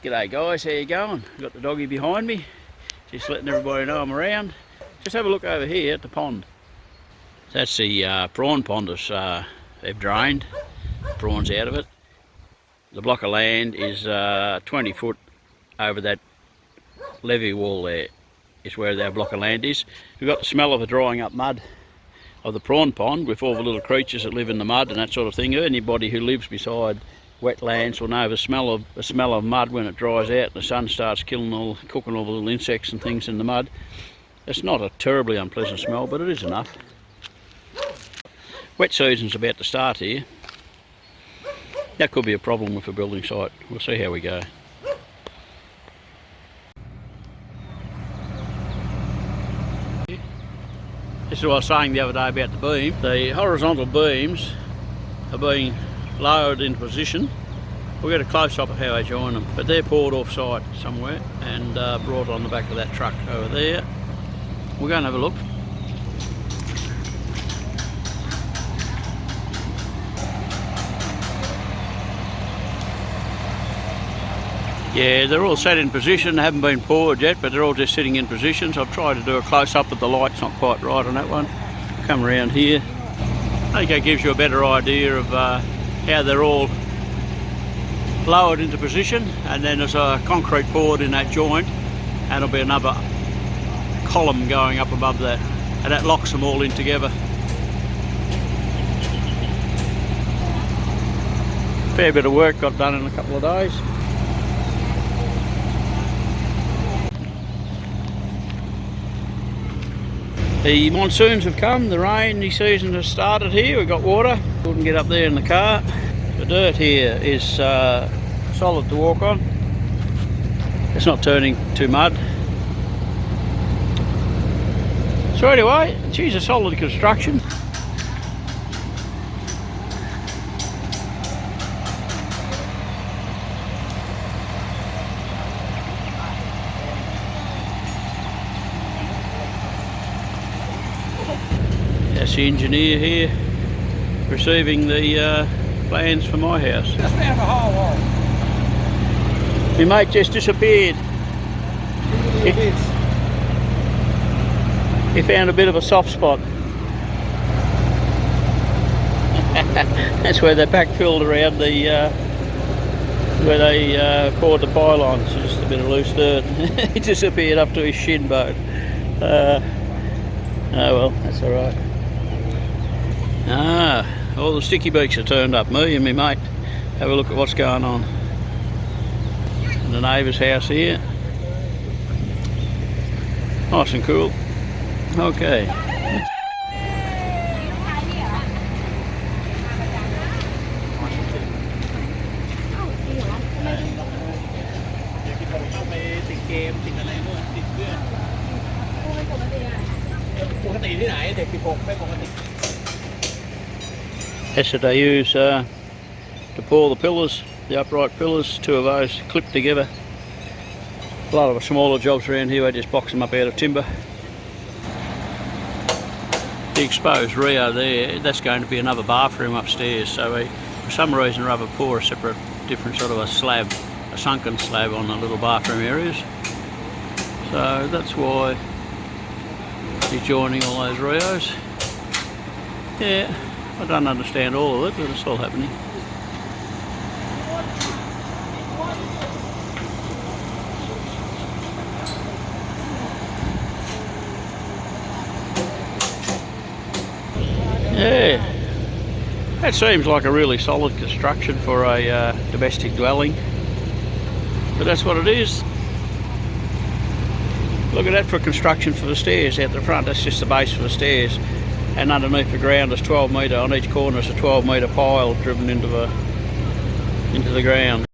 G'day guys, how you going? Got the doggy behind me, just letting everybody know I'm around. Just have a look over here at the pond. That's the prawn pond they've drained prawns out of it. The block of land is 20 foot over that levee wall there, is where their block of land is. We've got the smell of the drying up mud of the prawn pond with all the little creatures that live in the mud and that sort of thing. Anybody who lives beside wetlands will know the smell of mud when it dries out and the sun starts cooking all the little insects and things in the mud. It's not a terribly unpleasant smell, but it is enough. Wet season's about to start here. That could be a problem with a building site. We'll see how we go. This is what I was saying the other day about the beam. The horizontal beams are being lowered into position. We'll get a close-up of how they join them, but they're poured off-site somewhere and brought on the back of that truck over there. We'll go and have a look. Yeah, they're all set in position. They haven't been poured yet, but they're all just sitting in positions. I've tried to do a close-up, but the light's not quite right on that one. Come around here. I think that gives you a better idea of how they're all lowered into position, and then there's a concrete poured in that joint, and there'll be another column going up above that, and that locks them all in together. Fair bit of work got done in a couple of days. The monsoons have come, the rainy season has started here. We've got water, couldn't get up there in the car. The dirt here is solid to walk on. It's not turning to mud. So anyway, geez, a solid construction. That's the engineer here receiving the plans for my house. Just round the whole wall. My mate just disappeared. He found a bit of a soft spot. That's where they backfilled around the where they poured the pylons. Just a bit of loose dirt. He disappeared up to his shin bone. Oh well, that's all right. All the sticky beaks are turned up. Me and my mate have a look at what's going on. In the neighbour's house here. Nice and cool. Okay. That's what they use to pour the pillars, the upright pillars. Two of those clipped together. A lot of the smaller jobs around here, they just box them up out of timber. The exposed Rio there, that's going to be another bathroom upstairs, so we, for some reason or other, pour a separate, different sort of a slab, a sunken slab on the little bathroom areas. So that's why he's joining all those Rios. Yeah, I don't understand all of it, but it's all happening. Yeah, that seems like a really solid construction for a domestic dwelling, but that's what it is. Look at that for construction for the stairs out the front. That's just the base for the stairs, and underneath the ground is 12 metre. On each corner is a 12 metre pile driven into the ground.